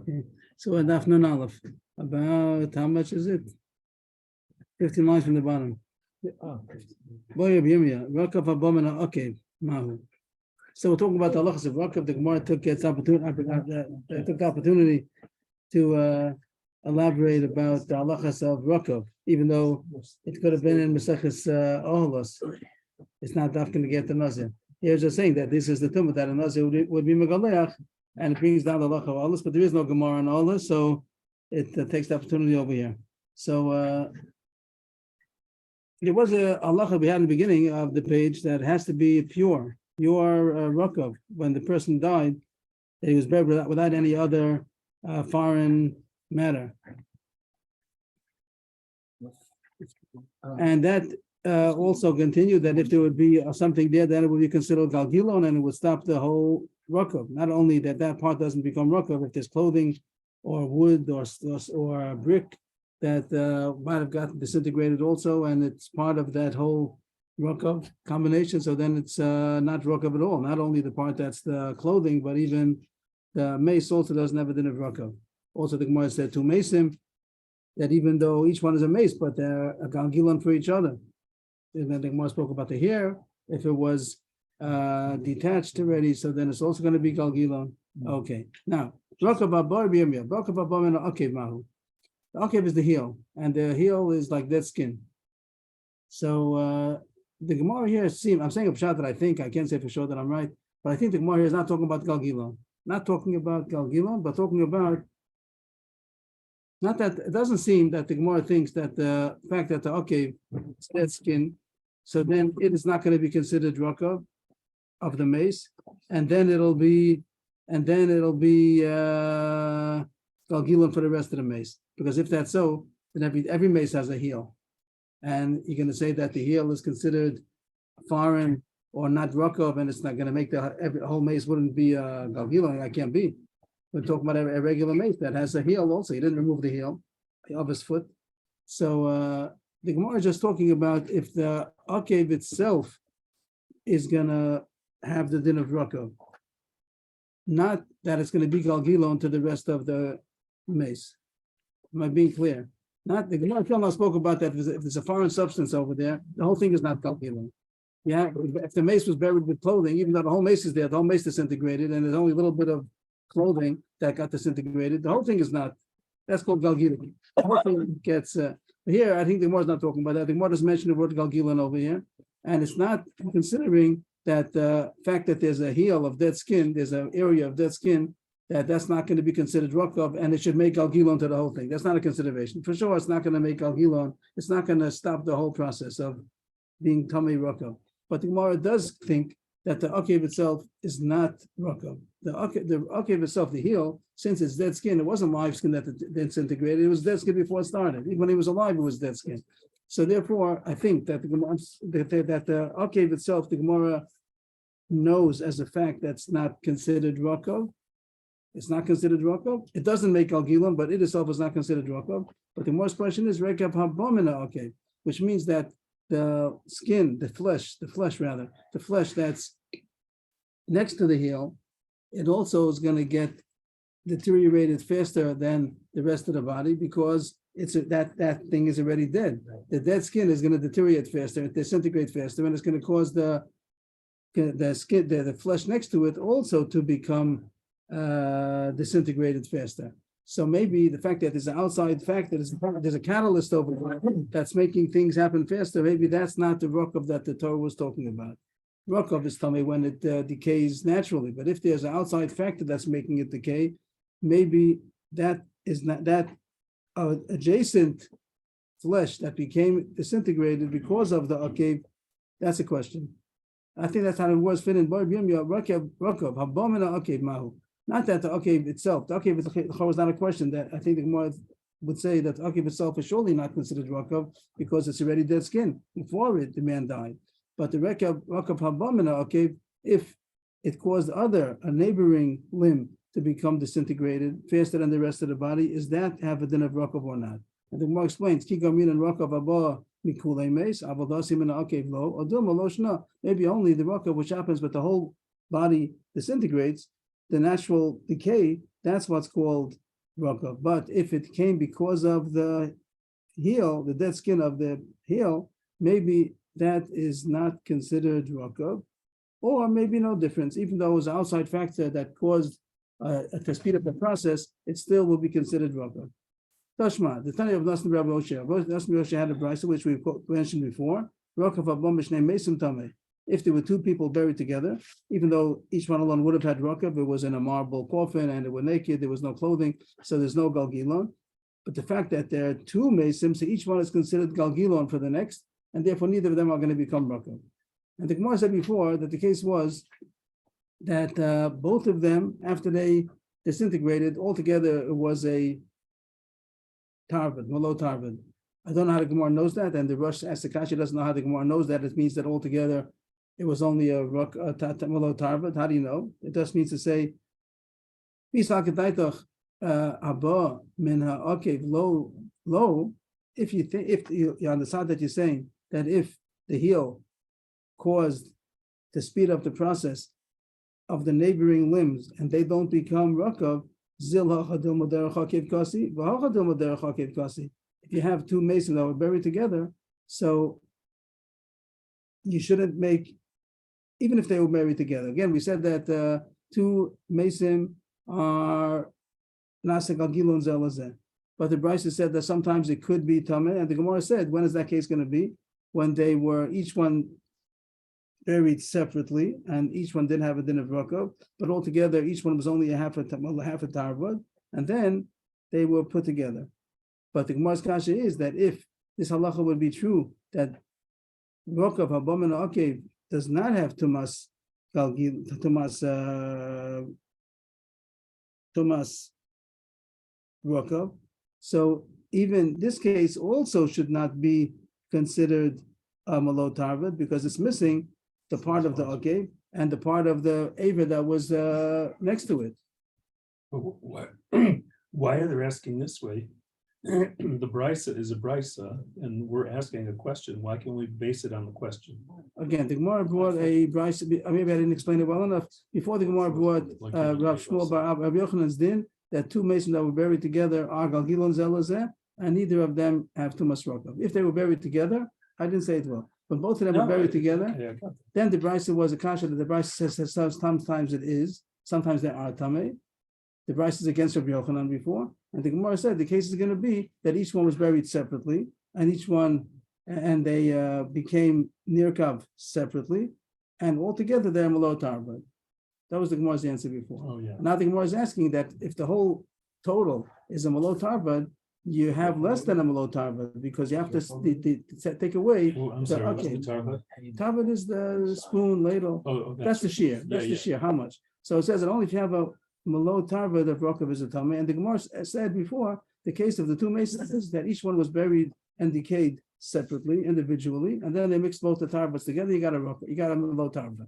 Okay. So in Daf Nun Aleph, about how much is it? 15 lines from the bottom. Boy of Yirmiyah, Rakav Abomina, okay, Mahu. So we're talking about the halachas of Rakav. The Gemara took its opportunity, took the opportunity to elaborate about the halachas of Rakav, even though it could have been in Maseches Oholos. It's not dafkin to get the nazir. He was just saying that this is the tumah that a nazir would be megaleach, and it brings down the halacha of Oholos, but there is no Gemara on Oholos, so it takes the opportunity over here. So there was a halacha we had in the beginning of the page that has to be pure Rakav. When the person died, that he was buried without any other foreign matter. And that also continued that if there would be something there, then it would be considered galgilon, and it would stop the whole Rakav. Not only that part doesn't become Rakav, if there's clothing or wood or brick that might have gotten disintegrated also, and it's part of that whole Rakav combination, so then it's not Rakav at all. Not only the part that's the clothing, but even the mace also doesn't have a din of Rakav. Also, the Gemara said two maceim, that even though each one is a mace, but they're a galgilon for each other. And then the Gemara spoke about the hair. If it was detached already, so then it's also going to be galgilon. Okay. Now, Rakav abar b'yamiyah. Rakav abar min ha'akev mahu. The akev is the heel, and the heel is like dead skin. So the Gemara here seems, I'm saying a pshat that I think, I can't say for sure that I'm right, but I think the Gemara here is not talking about galgilon. Not talking about galgilon, but talking about, not that, it doesn't seem that the Gemara thinks that the fact that the akev is dead skin, so then it is not going to be considered rakav of the mace, and then it'll be galgilon for the rest of the mace. Because if that's so, then every mace has a heel, and you're going to say that the heel is considered foreign or not rakav, and it's not going to make the whole mace wouldn't be galgilon. I can't be. We're talking about a regular mace that has a heel also. He didn't remove the heel of his foot. So the Gemara is just talking about if the akev itself is going to have the din of rakav, not that it's going to be galgilon to the rest of the mace. Am I being clear? Not the Gemara spoke about that. If there's a foreign substance over there, the whole thing is not galgilon. Yeah, if the mace was buried with clothing, even though the whole mace is there, the whole mace disintegrated, and there's only a little bit of clothing that got disintegrated, the whole thing is not. That's called galgilon. The whole thing gets here. I think the Gemara is not talking about that. The Gemara just mentioned the word galgilon over here, and it's not considering that the fact that there's a heel of dead skin, there's an area of dead skin, that's not going to be considered rakav, and it should make galgilon to the whole thing. That's not a consideration. For sure, it's not going to make galgilon. It's not going to stop the whole process of being tamei rakav. But the Gemara does think that the akev itself is not rakav. The akev itself, the heel, since it's dead skin, it wasn't live skin that disintegrated. It was dead skin before it started. Even when he was alive, it was dead skin. So therefore, I think that the Gemara, that the akev itself, the Gemara knows as a fact that's not considered rakav. It's not considered rakav. It doesn't make galgilon, but it itself is not considered rakav. But the most question is rekav habomina akev, which means that the skin, the flesh that's next to the heel, it also is going to get deteriorated faster than the rest of the body because that thing is already dead. The dead skin is going to deteriorate faster, disintegrate faster, and it's going to cause the skin, the flesh next to it also to become disintegrated faster. So maybe the fact that there's an outside fact that there's a catalyst over there that's making things happen faster, maybe that's not the rakav that the Torah was talking about. Rakav is tummy when it decays naturally, but if there's an outside factor that's making it decay, maybe that is not that adjacent flesh that became disintegrated because of the akev. That's a question. I think that's how it was fit in rakav habomina akev mahu. Not that the akev itself, the akev is not a question that I think the Gemara would say that the akev itself is surely not considered rakav because it's already dead skin before the man died. But the rakav habomina akev, if it caused a neighboring limb to become disintegrated faster than the rest of the body, is that have a din of rakav or not? And the Gemara explains, ki gamin and rakav haba mikulei meis, avodasim and akev lo, odum aloshna. Maybe only the rakav which happens, but the whole body disintegrates. The natural decay, that's what's called rakav. But if it came because of the heel, the dead skin of the heel, maybe that is not considered rakav, or maybe no difference. Even though it was an outside factor that caused to speed up the process, it still will be considered rakav. Tashma, the Tanya of Nassim Rabbi Osher. Nassim Osher had a brisa which we mentioned before. Rakav abom b'shnei mesim tameh. If there were two people buried together, even though each one alone would have had rakav, it was in a marble coffin and they were naked, there was no clothing, so there's no galgilon. But the fact that there are two mesim, so each one is considered galgilon for the next, and therefore neither of them are going to become rakav. And the Gemara said before that the case was that both of them, after they disintegrated, altogether it was a tarvad, malo tarvad. I don't know how the Gemara knows that, and the Rosh asked the Kasha doesn't know how the Gemara knows that. It means that altogether it was only a malo tarvad. How do you know? It just means to say, if you understand that you're saying that if the heel caused to speed up the process of the neighboring limbs and they don't become rakav, if you have two masons that were buried together, so you shouldn't make, even if they were buried together. Again, we said that two masons are nasa galgilon zelazeh, but the Brisa said that sometimes it could be tameh, and the Gemara said, when is that case going to be? When they were each one buried separately, and each one didn't have a din of rakav, but altogether each one was only a half a tarvad, and then they were put together. But the Gemara's kasha is that if this halacha would be true, that rakav habam and akev does not have tumas rakav, so even this case also should not be considered malo tarvad because it's missing the part of the akev and the part of the aver that was next to it. Why are they asking this way? The brisa is a brisa, and we're asking a question. Why can we base it on the question? Again, the Gemara brought a brisa. Maybe I didn't explain it well enough. Before the Gemara brought Rav Shmuel bar Rabbi Yochanan's din that two masons that were buried together are galgilon zelazeh, and neither of them have tumas rakav. If they were buried together, I didn't say it well. When both of them were buried together, then the brisa was a kasha that the brisa says that sometimes it is, sometimes they are tameh. The brisa is against Rabbi Yochanan before, and the Gemara said the case is going to be that each one was buried separately, and each one, and they became nirkav separately, and altogether they're malo tarvad. That was the Gemara's answer before. Oh, yeah. Now the Gemara is asking that if the whole total is a malo tarvad, you have less than a malo tarvad because you have to take away. Oh, I'm sorry, what's the tarvad? Tarvad is the spoon, ladle. Oh, okay. That's the shear. That's the shear. How much? So it says that only if you have a malo tarvad of rakav is a tameh. And the Gemara said before, the case of the two masons is that each one was buried and decayed separately, individually, and then they mixed both the tarvads together. You got a rakav, you got a malo tarvad.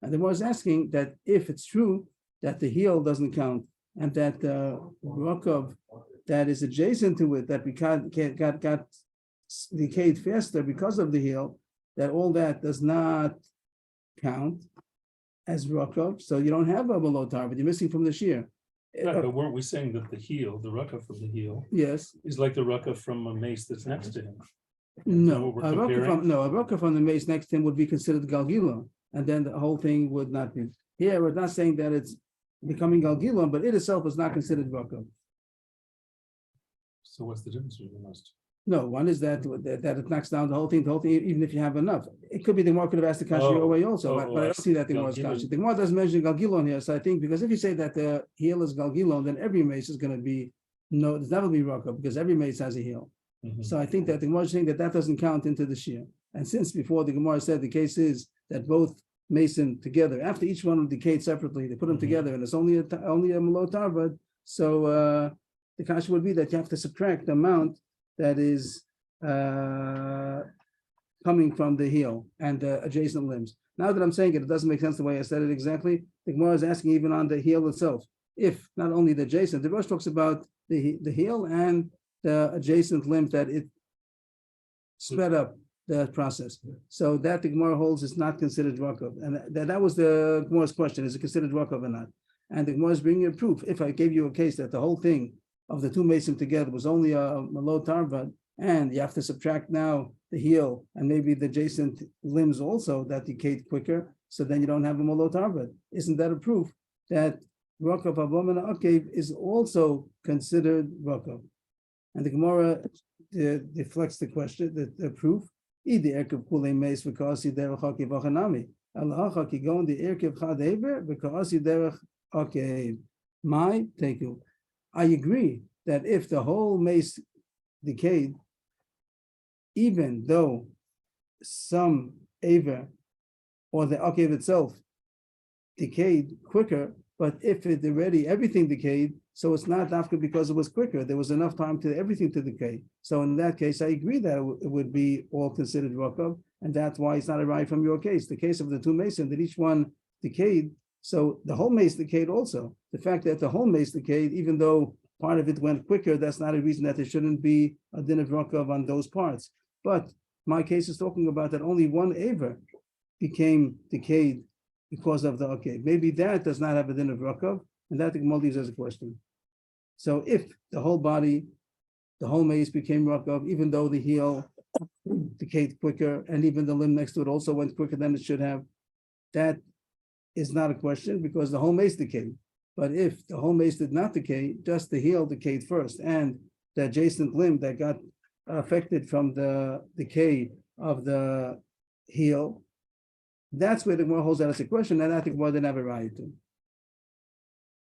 And the Gemara is asking that if it's true that the heel doesn't count and that the rakav that is adjacent to it that got decayed faster because of the heel, that all that does not count as rakav, so you don't have a malo tarvad. You're missing from the shear. Right, but weren't we saying that the heel, the rakav from the heel, Yes. is like the rakav from a mace that's next to him? No, what a we're rakav from the mace next to him would be considered galgilon, and then the whole thing would not be. Here, we're not saying that it's becoming galgilon, but it itself is not considered rakav. So what's the difference between those two? No, one is that it knocks down the whole thing, even if you have enough. It could be the Gemara could have asked the kasha your way also, but I don't see that the Gemara's kasha. The Gemara doesn't mention galgilon here, so I think because if you say that the heel is galgilon, then every mace is going to be there's never be rakav because every mace has a heel. Mhm. So I think that the Gemara is saying that doesn't count into the shear. And since before the Gemara said the case is that both mason together, after each one decayed separately, they put them together, and it's only a malo tarvad. So the kasha would be that you have to subtract the amount that is coming from the heel and the adjacent limbs. Now that I'm saying it, it doesn't make sense the way I said it exactly. The Gemara is asking even on the heel itself, if not only the adjacent, the Rosh talks about the heel and the adjacent limbs that it sped up the process. So that the Gemara holds is not considered rakav. And that was the Gemara's question, is it considered rakav or not? And the Gemara is bringing a proof. If I gave you a case that the whole thing of the two mason together was only a malot tarvad, and you have to subtract now the heel and maybe the adjacent limbs also that decayed quicker, so then you don't have a malot tarvad. Isn't that a proof that Rakav Avrohom and Akev is also considered Rakav? And the Gemara deflects the question, the proof. The Erkev Kulei Meis because he derech Akev Achanami. Allah ki go in the Erkev Chad Eber because he derech Akev. My thank you. I agree that if the whole mace decayed, even though some Aver or the Akev itself decayed quicker, but if it already everything decayed, so it's not after because it was quicker. There was enough time to everything to decay. So in that case, I agree that it would be all considered Rakav, and that's why it's not a right from your case. The case of the two mason, that each one decayed, so the whole mace decayed also. The fact that the whole mace decayed, even though part of it went quicker, that's not a reason that there shouldn't be a din of Rakav on those parts. But my case is talking about that only one Aver became decayed because of the Akev. Maybe that does not have a din of Rakav, and that the Gemara leaves as a question. So if the whole body, the whole mace became Rakav, even though the heel decayed quicker, and even the limb next to it also went quicker than it should have, that is not a question because the whole mace decayed. But if the whole mace did not decay, just the heel decayed first, and the adjacent limb that got affected from the decay of the heel, that's where the Gemara holds that as a question, and I think more than ever right to.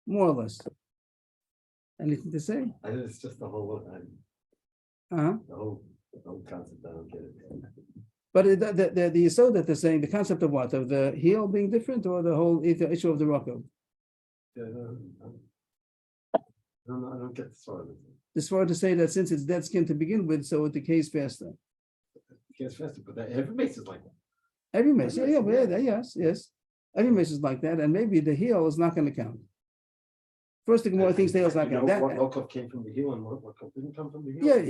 More or less. Anything to say? I think it's just the whole, Uh-huh. the whole concept. I don't get it. But the yesod that they're saying, the concept of what? Of the heel being different, or the whole issue of the Rakav? Yeah, I don't get the sort of it. This far to say that since it's dead skin to begin with, so it decays faster. It gets faster, but every mace is like that. Every mace, yes. Every mace is like that, and maybe the heel is not going to count. First, the Gemara thinks the heel is not going to count. What cup came from the heel and what cup didn't come from the heel? Yeah,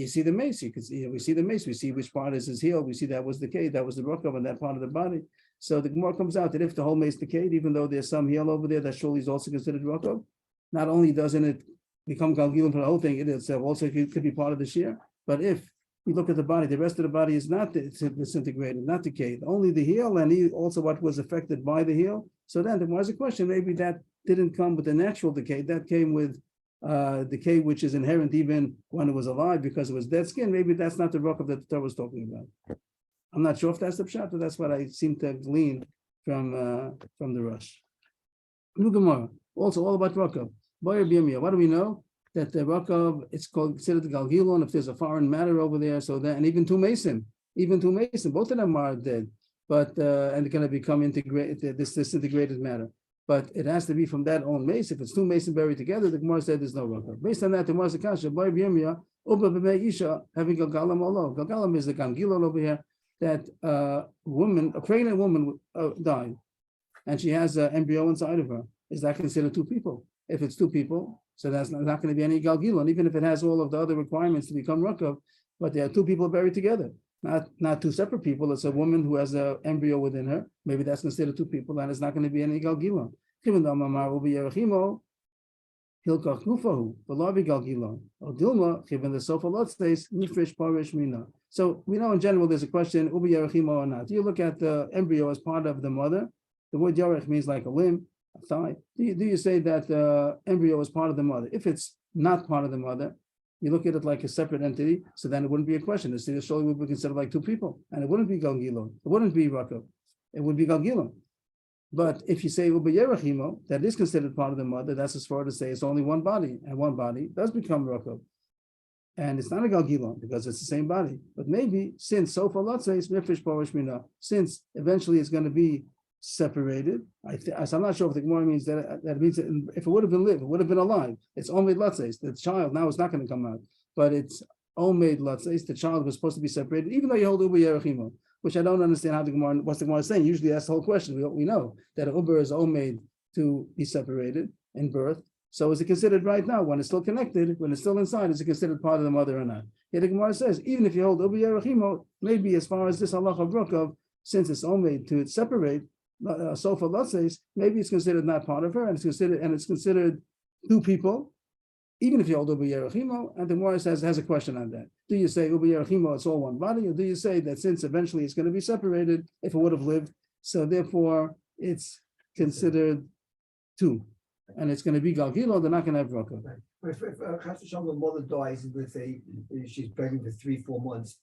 you see the mace. You can see, we see the mace. We see which part is his heel. We see that was the decay. That was the Rakav on that part of the body. So the Gemara comes out that if the whole mace decayed, even though there's some heel over there, that surely is also considered Rakav. Not only doesn't it become Galgilim for the whole thing, it itself also could be part of the shear. But if you look at the body, the rest of the body is not disintegrated, not decayed. Only the heel and also what was affected by the heel. So then there was a question, maybe that didn't come with the natural decay. That came with decay, which is inherent even when it was alive because it was dead skin. Maybe that's not the Rakav that the Torah was talking about. I'm not sure if that's the pshat, but that's what I seem to glean from the Rush. New Gemara, also all about Rakav. What do we know? That the Rakav, it's considered the Galgilon if there's a foreign matter over there. So that, and even two mason, both of them are dead, but and they're going to become integrated, this disintegrated matter. But it has to be from that own mace. If it's two mason buried together, the Gemara said there's no Rakav. Based on that, the Gemara Kasha, Boy B'yemia, Uba B'mei Isha, having Galgalam Olo. Galgalam is the Galgilon over here. That a pregnant woman died, and she has an embryo inside of her. Is that considered two people? If it's two people, so that's not going to be any Galgilon, even if it has all of the other requirements to become Rakav, but there are two people buried together, not two separate people. It's a woman who has an embryo within her. Maybe that's considered two people, and it's not going to be any Galgilon. Hilkach Gufahu, the Lavi Galgilon, or Dilma, given the Sofa Lot stays, Nifresh Parish Mina. So we know in general there's a question, Ubi Yerachimo or not. Do you look at the embryo as part of the mother? The word Yerach means like a limb, a thigh. Do you say that the embryo is part of the mother? If it's not part of the mother, you look at it like a separate entity, so then it wouldn't be a question. The surely would be considered like two people, and it wouldn't be Galgilon. It wouldn't be Rakav. It would be Galgilon. But if you say Uba Yerachimo, that is considered part of the mother, that's as far to say it's only one body, and one body does become Rakav. And it's not a Galgilon because it's the same body. But maybe since Sofa Latzes, Mefresh Parish Mina, since eventually it's going to be separated, I'm not sure if the Gemara means that means that if it would have been live, it would have been alive. It's Omed Latzes, the child now is not going to come out, but it's Omed Latzes, the child was supposed to be separated, even though you hold Uba Yerachimo. Which I don't understand how what's the Gemara saying. Usually that's the whole question. We know that an Uber is made to be separated in birth. So is it considered right now, when it's still connected, when it's still inside, is it considered part of the mother or not? Yet the Gemara says, even if you hold Uber Yerachimo, maybe as far as this halacha of Rakav, since it's made to separate, Sofa Latzes, maybe it's considered not part of her, and it's considered two people. even if you hold Uber Yerachimo, and the Gemara says has a question on that. Do you say Uber Yerachimo, it's all one body, or do you say that since eventually it's going to be separated, if it would have lived, so therefore it's considered two, and it's going to be Galgilo, they're not going to have Raka. But if Chas v'Shalom, the mother dies, and let's say she's pregnant for 3-4 months,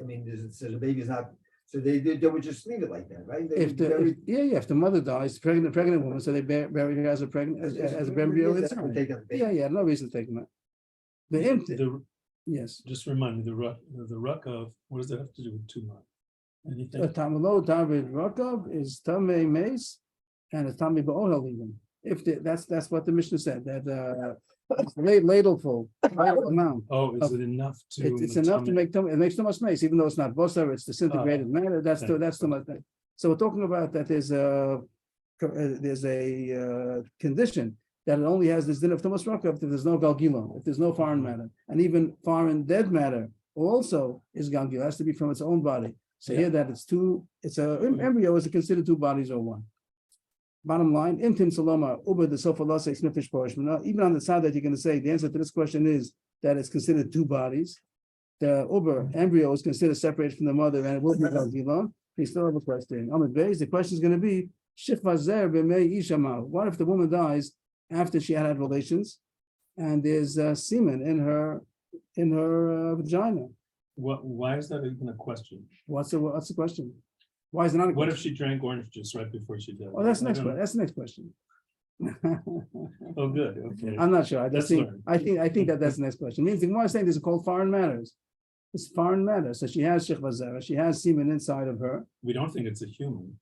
I mean, so the baby's not, so they would just leave it like that, right? They If would the bury- if the mother dies, pregnant woman, so they bury her as a pregnant as a embryo. That's what they got the baby. Yeah, no reason to take them out. The empty, yes. Just remind me, the ruck of, what does that have to do with tumah? Anything? A Tamalo David Rokov is Tamei Mace and a Tamei Ba'ohel even. If that's what the Mishnah said, that it's ladleful amount. Oh, is it enough to? It's enough to make it makes too much mace, even though it's not bosser, it's disintegrated matter. That's too much. So we're talking about that there's a condition that it only has this din of Thomas Rokov if there's no Galgilon, if there's no foreign matter, and even foreign dead matter also is Galgilon. It has to be from its own body. So here that it's two. It's a embryo is considered two bodies or one. Bottom line, Imtim Saloma, Uber the Sofalase Snifish Porshman. Even on the side that you're going to say, the answer to this question is that it's considered two bodies. The Uber embryo is considered separated from the mother, and it will be Galgilon. We still have a question. Ahmed Beis, the question is going to be Shifvazer b'mei ishamal. What if the woman dies after she had relations, and there's semen in her vagina? Why is that even a question? What's the question? Why is it not a What question? if she drank orange juice right before she died? Oh, that's the I next don't one. know. That's the next question. Oh, good, okay. I'm not sure. I Let's think learn. I think that's the next question. It means the Gemara is saying these are called foreign matters. It's foreign matter. So she has shechvazera. She has semen inside of her. We don't think it's a human.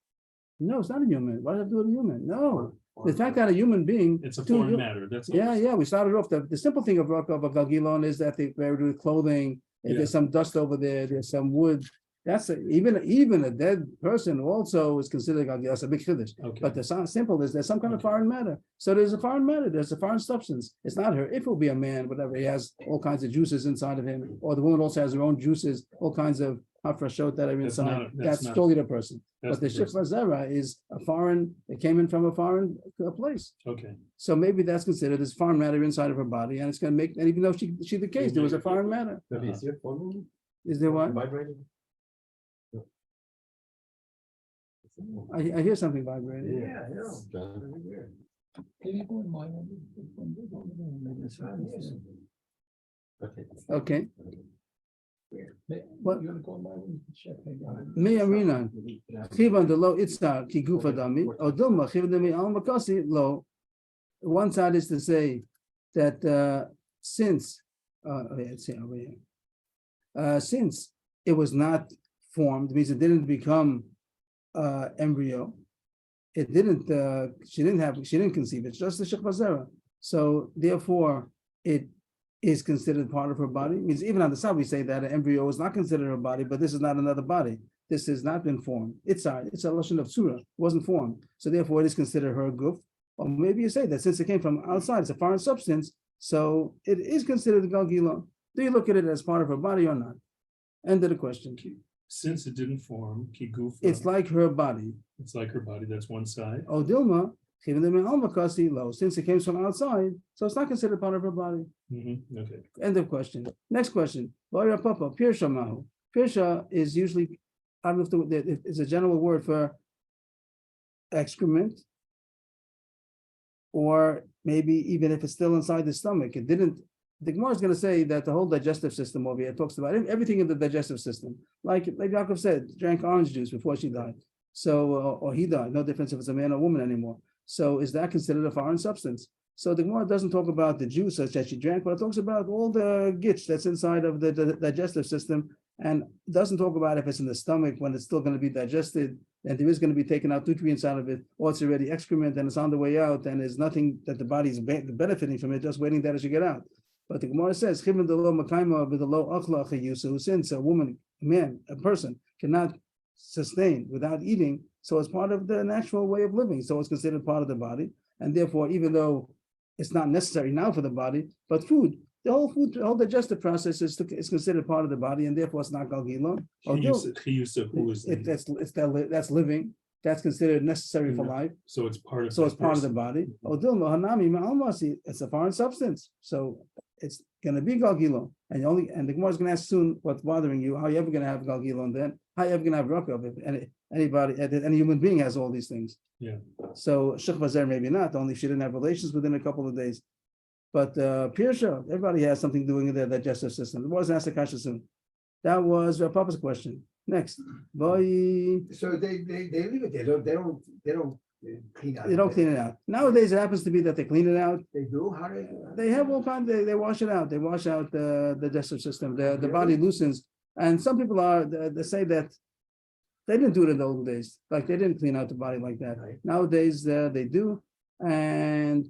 No, it's not a human. What does it have to do with a human? No. The fact that a human being. It's a two foreign hu- matter, that's. all. Yeah. We started off the simple thing of Galgilon is that they buried with clothing. If there's some dust over there, there's some wood. That's even a dead person also is considered Galgilon. That's a big chiddush. Okay. But the simple is there's some kind of foreign matter. So there's a foreign matter. There's a foreign substance. It's not her. If it will be a man, whatever, he has all kinds of juices inside of him, or the woman also has her own juices, all kinds of hafrashot that are That's inside. not- that's That's not- totally the person. That's But the the person. shifra is a foreign. It came in from a foreign place. Okay, So maybe that's considered as foreign matter inside of her body, and it's going to make. And even though she's the case, there was a foreign matter. Is there formula? Is there what? Vibrating? I hear something vibrating. Yeah, I know. John. Very weird. Okay. Okay. What? You wanna go in my room? Check, hang on. Me Amina. Chivan de lo itzar ki gufa dami, or dilma chivan de mi al makasi lo. One side is to say that since let's see over here. Since it was not formed, means it didn't become embryo. It didn't. She didn't conceive. It's just the shechvazera. So therefore, it is considered part of her body. Means even on the side we say that an embryo is not considered her body, but this is not another body. This has not been formed. It's a lashon of tzura. It wasn't formed. So therefore, it is considered her guf. Or maybe you say that since it came from outside, it's a foreign substance, so it is considered galgila. Do you look at it as part of her body or not? End of the question. since it didn't form, kigufa. It's like her body. It's like her body, that's one side. Oh, Dilma, since it came from outside, so it's not considered part of her body. Okay, End of question. Next question. Papa, Pirsha Mahu. Pirsha is usually, I don't know if it's a general word for excrement, or maybe even if it's still inside the stomach. It didn't. The Gemara is going to say that the whole digestive system over here talks about everything in the digestive system. Like Yaakov said, drank orange juice before she died. So, or he died. No difference if it's a man or woman anymore. So, is that considered a foreign substance? So the Gemara doesn't talk about the juice that she drank, but it talks about all the gitch that's inside of the digestive system, and doesn't talk about if it's in the stomach when it's still going to be digested, and there is going to be taken out nutrients out of it, or it's already excrement and it's on the way out, and there's nothing that the body is benefiting from it, just waiting that it should get out. But the Gemara says, since a woman, a man, a person cannot sustain without eating, so it's part of the natural way of living. So it's considered part of the body. And therefore, even though it's not necessary now for the body, but the whole digestive process is considered part of the body, and therefore it's not galgilon. Chiyusa, who is That's living. that's considered necessary for Mhm. life. So it's part of. So it's that part of the person. body. Odilma hanami ma'almasi, it's a foreign substance. So it's gonna be galgilon. And the Gemara is gonna ask soon what's bothering you. How are you ever gonna have galgilon then? How are you ever gonna have rakav if any human being has all these things? Yeah. So Shech Bazer maybe not, only if she didn't have relations within a couple of days. But Pirsha, everybody has something doing in their digestive system. It wasn't asked the kasha soon. That was Papa's question. Next. Boy. So they leave it there, they don't clean out. They don't clean it out. Nowadays, it happens to be that they clean it out. They do, how do They have all kinds, they wash it out. They wash out the digestive system. The body loosens. And some people they say that they didn't do it in the old days. Like they didn't clean out the body like that. Right. Nowadays, they do. And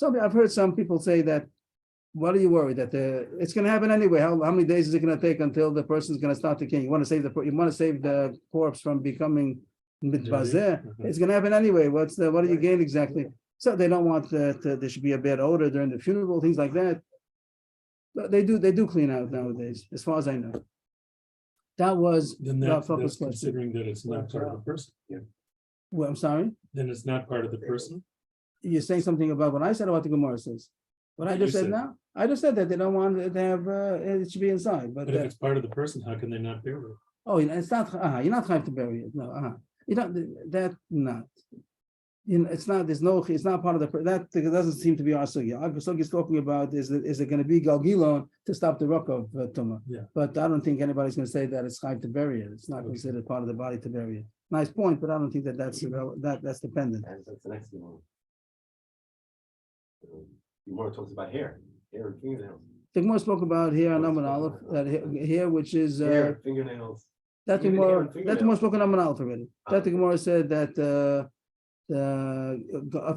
I've heard some people say that, what are you worried that it's going to happen anyway? How many days is it going to take until the person's going to start decaying? You want to save the corpse from becoming mitbazer. Mhm. It's going to happen anyway. What do you gain exactly? So they don't want there should be a bad odor during the funeral, things like that. But they do clean out nowadays, as far as I know. That was Then Rav that's Papa's question. considering that it's not part of the person. Well, I'm sorry. Then it's not part of the person. You're saying something about what I said or what the Gemara says. What I You just said said. now. I just said that they don't want it to have it should be inside, but But if it's part of the person, how can they not bury it? oh, it's not. You're not trying to bury it. No, you don't. That not. You know, it's not. There's no. It's not part of the. That doesn't seem to be our sugi. Our sugi is talking about is it going to be galgilon to stop the rock of tuma? Yeah. But I don't think anybody's going to say that it's chayv to bury it. It's not considered part of the body to bury it. Nice point, but I don't think that's dependent. And that's the next one. You want to talk about hair and fingernails. The Gemara spoke about here on Amman Aleph, that here, which is Hair, fingernails. that the even hair Gemara and fingernails. spoke on Amman Aleph already. That the Gemara said that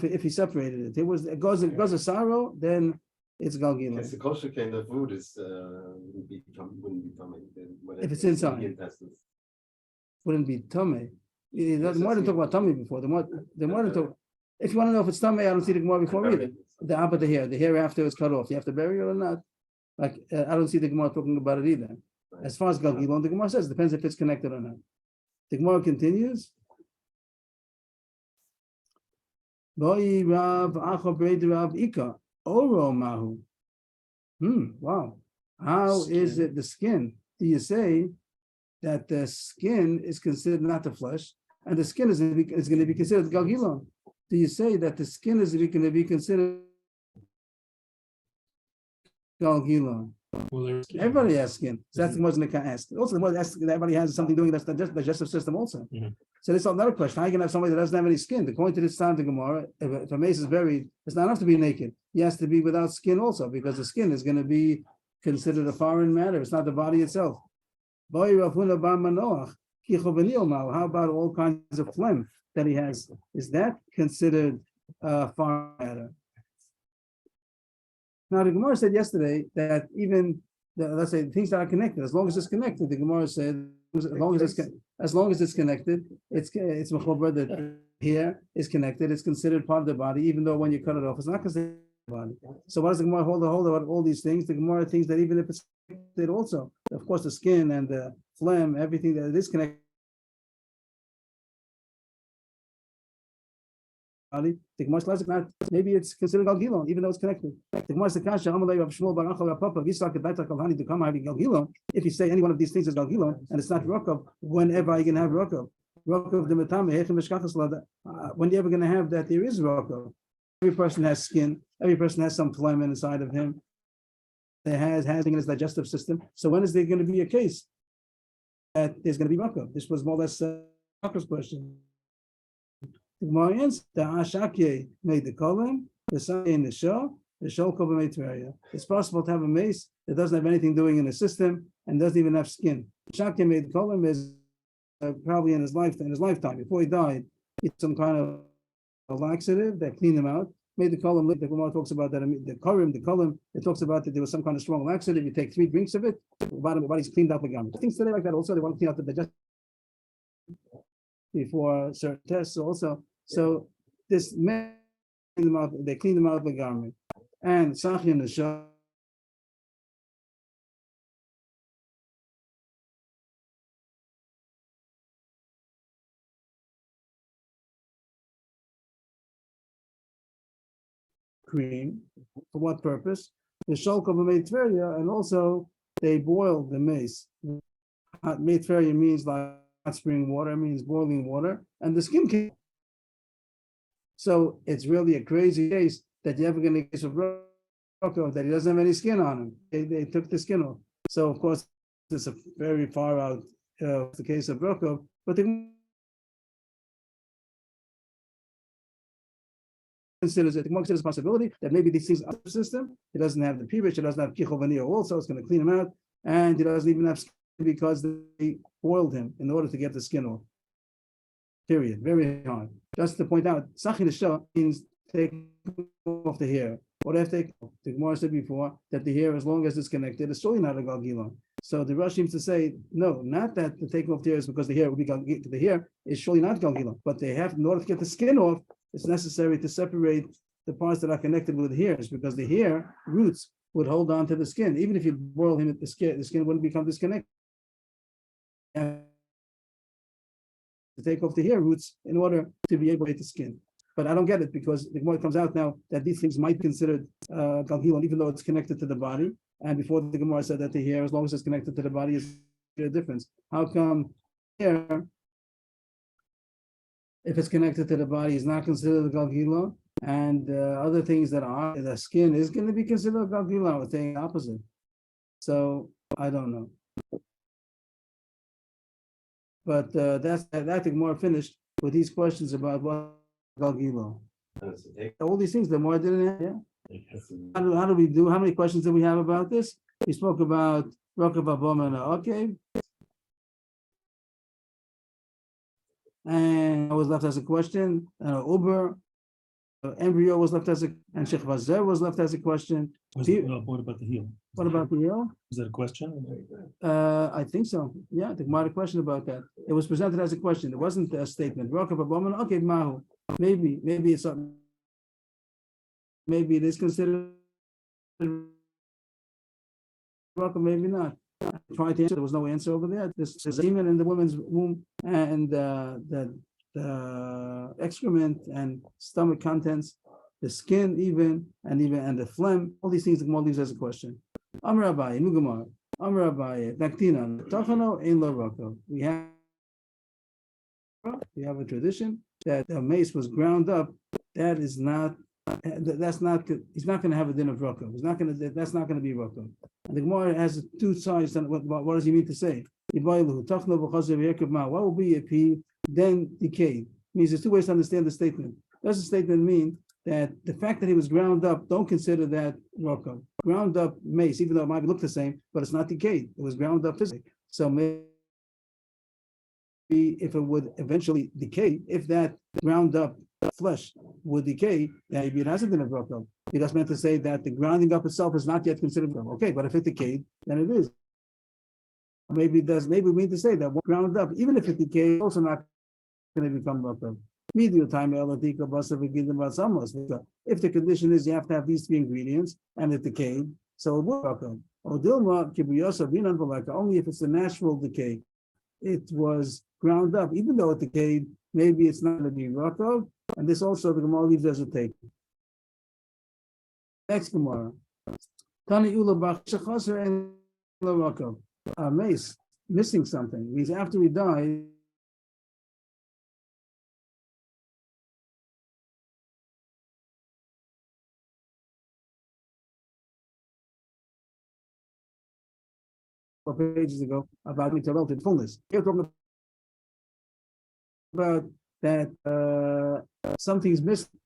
if he separated it goes a sorrow, then it's galgila. Because the kosher kind of food is wouldn't be coming. If it's inside. The intestines. Wouldn't be tummy. The more than talk about tummy before. The more than talk. If you want to know if it's tummy, I don't see the Gemara before either. But the hair after it's cut off, you have to bury it or not. Like I don't see the Gemara talking about it either. As far as galgilon, the Gemara says it depends if it's connected or not. The Gemara continues. Wow. How is it the skin? Do you say that the skin is considered not the flesh, and the skin is going to be considered galgilon? Do you say that the skin is going to be considered galgilon? Well, Everybody has skin. So that's the most they can ask. Also, the more everybody has something doing that's the digestive system also. Mhm. So this is another question. How you can have somebody that doesn't have any skin? According to this time, the Gemara, if a mace is buried, it's not enough to be naked. He has to be without skin also, because the skin is going to be considered a foreign matter. It's not the body itself. How about all kinds of phlegm that he has? Is that considered a foreign matter? Now, the Gemara said yesterday that even let's say things that are connected, as long as it's connected, the Gemara said as long as it's connected, it's mechober that here is connected. It's considered part of the body, even though when you cut it off, it's not considered the body. So why does the Gemara hold about all these things? The Gemara thinks that even if it's connected, also, of course, the skin and the phlegm, everything that is connected. The Gemara says not. Maybe it's considered galgilon, even though it's connected. The Gemara says kasha amalei Rav Shmuel bar Achal Papa v'Yitzchak b'Beitar Kalhani to come having galgilon. If you say any one of these things is galgilon and it's not rakav, whenever you can have rakav the metame hechem v'shkachas lada. When you're ever going to have that, there is rakav. Every person has skin. Every person has some phlegm inside of him. That has in his digestive system. So when is there going to be a case that there's going to be rakav? This was more or less Parker's question. The Ashakye made the column, the Sake in the show cover made Tveria. It's possible to have a mace that doesn't have anything doing in the system and doesn't even have skin. Shakye made the column is probably in his lifetime, before he died, he had some kind of a laxative that cleaned him out. Made the column. The Gemara talks about that. The column. It talks about that there was some kind of strong laxative. You take 3 drinks of it, the body's cleaned out the garment. Things today like that also. They want to clean out the digestion before certain tests also. So this man, they clean them out of the garment. And Sachi in the show cream. For what purpose? The sholkov made tveria, and also they boiled the mace. Made tveria means like hot spring water, means boiling water, and the skin came. So it's really a crazy case that you're ever going to get a Rocco that he doesn't have any skin on him. They took the skin off. So of course, it's a very far out the case of Rocco, but the considers it. The considers the possibility that maybe these things are the system. It doesn't have the pirish, it doesn't have kichovania also. It's going to clean him out, and it doesn't even have skin because they boiled him in order to get the skin off. Period. Very hard. Just to point out, sachin shah means take off the hair. What if they? The Gemara said before that the hair, as long as it's connected, is surely not a galgila. So the Rush seems to say no, not that the taking off the hair is because the hair would be the hair is surely not galgila, but they have in order to get the skin off, it's necessary to separate the parts that are connected with the hairs because the hair roots would hold on to the skin. Even if you boil him, the skin wouldn't become disconnected. To take off the hair roots in order to be able to get the skin. But I don't get it because the Gemara comes out now that these things might be considered galgilon, even though it's connected to the body. And before the Gemara said that the hair, as long as it's connected to the body, is a difference. How come hair, if it's connected to the body, is not considered a galgilon, and other things that are the skin is going to be considered a galgilon? I would think opposite. So I don't know. But that's the more finished with these questions about what galgilo. All these things the more didn't. Yeah. How do we do? How many questions do we have about this? We spoke about Rokav Avrohom and okay, and I was left as a question. Uber embryo was left as a, and Sheikh Vazer was left as a question. What about the heel? What about the heel? Is that a question? I think so. Yeah, the Gemara question about that. It was presented as a question. It wasn't a statement. Rokav Avrohom, okay, Mahu. Maybe it's something. Maybe it is considered Rokav, maybe not. I tried to answer. There was no answer over there. This is semen in the woman's womb, and the excrement and stomach contents, the skin even the phlegm. All these things the Gemara leaves as a question. Amar Abaye, Nugamar. Amar Abaye, Naktina, Tachano, Ein Lo Rokav. We have a tradition that the mace was ground up. That is not. That's not. He's not going to have a din of Rokav. That's not going to be Rokav. And the Gemara has two sides. What does he mean to say? What will be if he then decayed? Means there's two ways to understand the statement. Does the statement mean that the fact that he was ground up, don't consider that Rokav? Ground up mace, even though it might look the same, but it's not decayed. It was ground up physically. So maybe if it would eventually decay, if that ground up flesh would decay, maybe it hasn't been a Rokav. He just meant to say that the grounding up itself is not yet considered Rokav. Okay, but if it decayed, then it is. Maybe it does. Maybe we need to say that ground up, even if it decayed, also not going to become Rokav. If the condition is you have to have these three ingredients and it decayed, so it will Rokav. Only if it's a natural decay. It was ground up, even though it decayed, maybe it's not going to be Rokav. And this also the Gemara leaves as a take. Next Gemara. A mace missing something means after he died. Pages ago about relative fullness. Here talking about that something's missing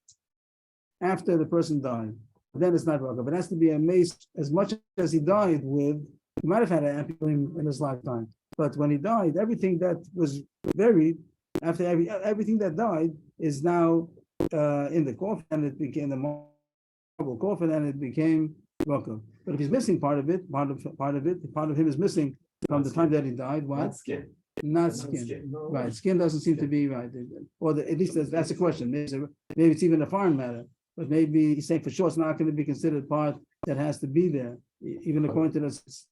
after the person died. Then it's not Rokav. It has to be a mace as much as he died with. He might have had an amputation in his lifetime, but when he died, everything that was buried after everything that died is now in the coffin, and it became the marble coffin, and it became Rokav. But if he's missing part of him is missing from the time that he died. What? Not skin. Right. Skin doesn't seem to be right. Or at least that's a question. Maybe it's even a foreign matter. But maybe he's saying for sure it's not going to be considered part that has to be there, even according to this.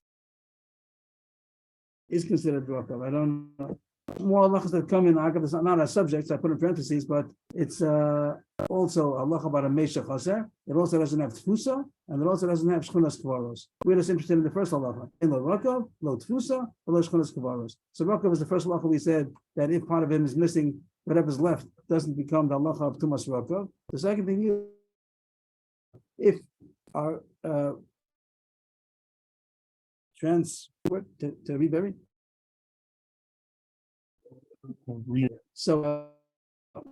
Is considered Rokav. I don't know. more halachas that come in. It's not our subjects. I put in parentheses, but it's also halacha about a meisha chaser. It also doesn't have tfusa, and it also doesn't have shchunas kvaros. We're just interested in the first halacha. In lo rakav, lo tfusa, lo shchunas kvaros. So rakav is the first halacha we said that if part of him is missing, whatever's left doesn't become the halacha of tumas rakav. The second thing is if our transport to rebury. So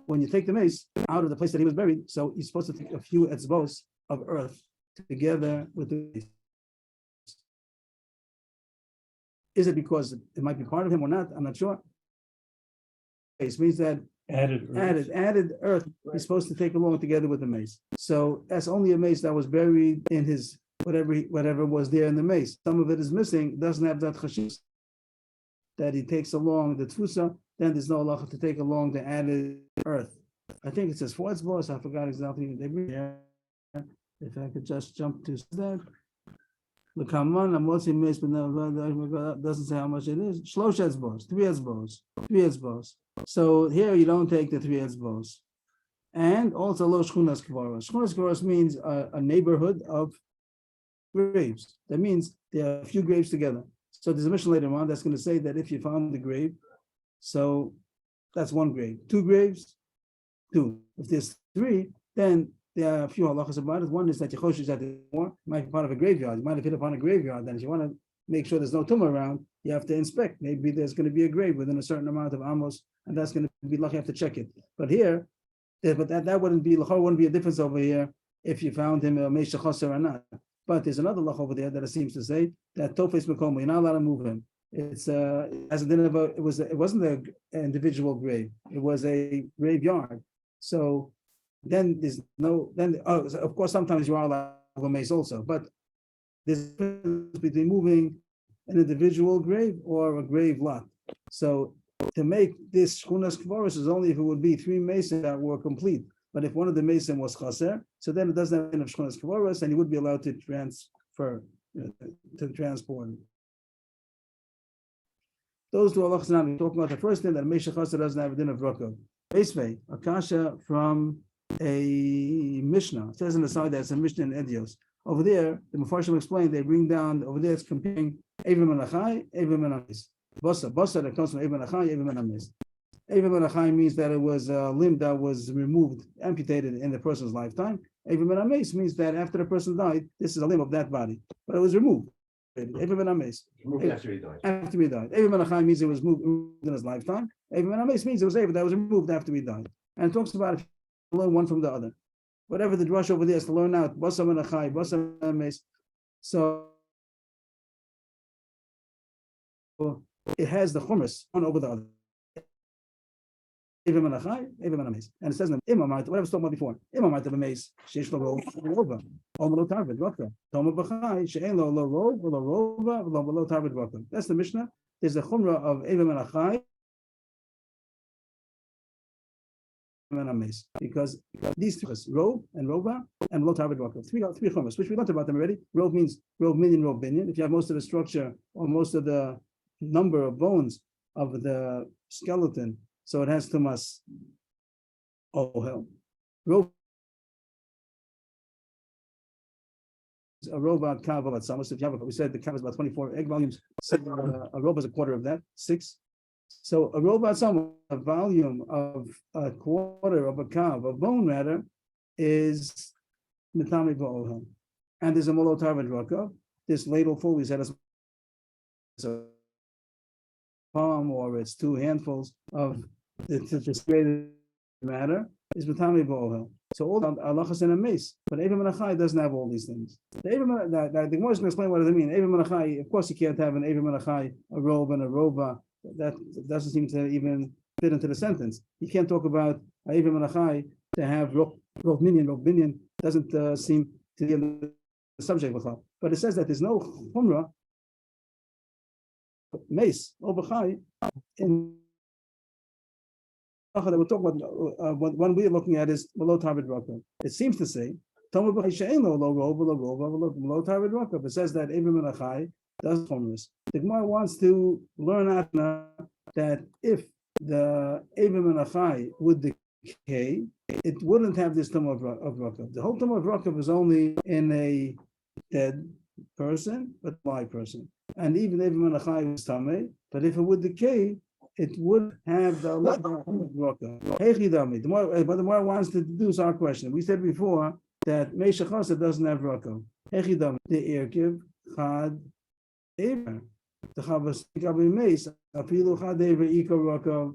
when you take the mace out of the place that he was buried, so you're supposed to take a few etzbos of earth together with the mace. Is it because it might be part of him or not? I'm not sure. It means that Added earth is supposed to take along together with the mace. So that's only a mace that was buried in his whatever was there in the mace. Some of it is missing, doesn't have that chashis that he takes along the tfusa, then there's no halacha to take along the added earth. I think it says 4 etzbos, I forgot exactly. If I could just jump to that. The kaman, I'm watching mace, but no, doesn't say how much it is. Shlosh etzbos, 3 etzbos. So here you don't take the 3 etzbos. And also lo shchunas kvaros. Shchunas kvaros means a neighborhood of graves. That means there are a few graves together. So there's a mission later on that's going to say that if you found the grave, so that's 1 grave. 2 graves, 2. If there's 3, then there are a few halachas about it. One is that Yechosh that might be part of a graveyard. You might have hit upon a graveyard. Then if you want to make sure there's no tumor around, you have to inspect. Maybe there's going to be a grave within a certain amount of amos, and that's going to be lucky. You have to check it. But here, but that wouldn't be a difference over here if you found him a meisha chaser or not. But there's another lach over there that it seems to say that tofes mekomo, you're not allowed to move him. It's as a din of it wasn't an individual grave. It was a graveyard. So then there's no so of course sometimes you are allowed to have a mace also, but there's a difference between moving an individual grave or a grave lot. So to make this shchunas kvaros is only if it would be 3 masons that were complete. But if one of the mason was chaser, so then it doesn't have enough shchunas kvaros, and he would be allowed to transfer to transport. Those 2 halachas now we're talking about. The first thing that meisha chaser doesn't have a din of rakav. Beisvei, a kasha from a Mishnah. It says in the side that it's a Mishnah in Edios. Over there, the Mefarshim explained, they bring down, over there it's comparing Evim and Achai, Evim and Amis. Basa that comes from Evim and Achai, Evim and Amis. Evim and Achai means that it was a limb that was removed, amputated in the person's lifetime. Evim and Amis means that after the person died, this is a limb of that body, but it was removed. Evim and Amis. After he died. After he died. Evim and Achai means it was moved in his lifetime. Evim and Amis means it was Evim that was removed after he died. And it talks about if you learn one from the other. Whatever the drush over there is to learn out, basam and achai, basam and ames. So it has the chumras one over the other. Evim and achai, evim and ames. And it says in the imamite, whatever I was talking about before, imamite of ames, sheish lo rova, lo tarvid raka, toma b'chai, she'en lo rov, lo rova, lo tarvid raka. That's the Mishnah. There's the chumra of evim and achai, because these 3 rov and rova and lo tarvid rakav, 3 chumas, which we learned about them already. Rov means rov minyan, rov binyan. If you have most of the structure or most of the number of bones of the skeleton, so it has tumas ohel. Rov a rova kav at samas. If you have we said the kav is about 24 egg volumes. So a rova is a quarter of that, 6. So a robot, a volume of a quarter of a kav of bone matter is mitami ba'ohem, and there's a molotav rakav. This ladle full we said is a palm or it's 2 handfuls of the created matter is mitami ba'ohem. So all the halachas in a mace, but Evim and Achai doesn't have all these things. The Gemara is going to explain what does it mean. Evim and Achai, of course, you can't have an Evim and Achai, a robe and a roba. That doesn't seem to even fit into the sentence. You can't talk about Evim and Achai to have rob minyan, doesn't seem to be in the subject with her. But it says that there's no chumrah, mace, or b'chai in that we're talking about. One we're looking at is below tarvid rakav. It seems to say Toma b'chai she'en lo rov below tarvid rakav. It says that Evim and Achai does chumras. The Gemara wants to learn out that if the Avim and Achai would decay, it wouldn't have this term of Rakav. The whole term of Rakav is only in a dead person, but live person. And even Avim and Achai was Tameh, but if it would decay, it would have the Rakav. But the more wants to deduce our question. We said before that Meisha Chasa doesn't have Rakav. The Erkiv, Chad, Eber. The Chavas Gabi Meis, Afilu Chad Eber Iko Rakav.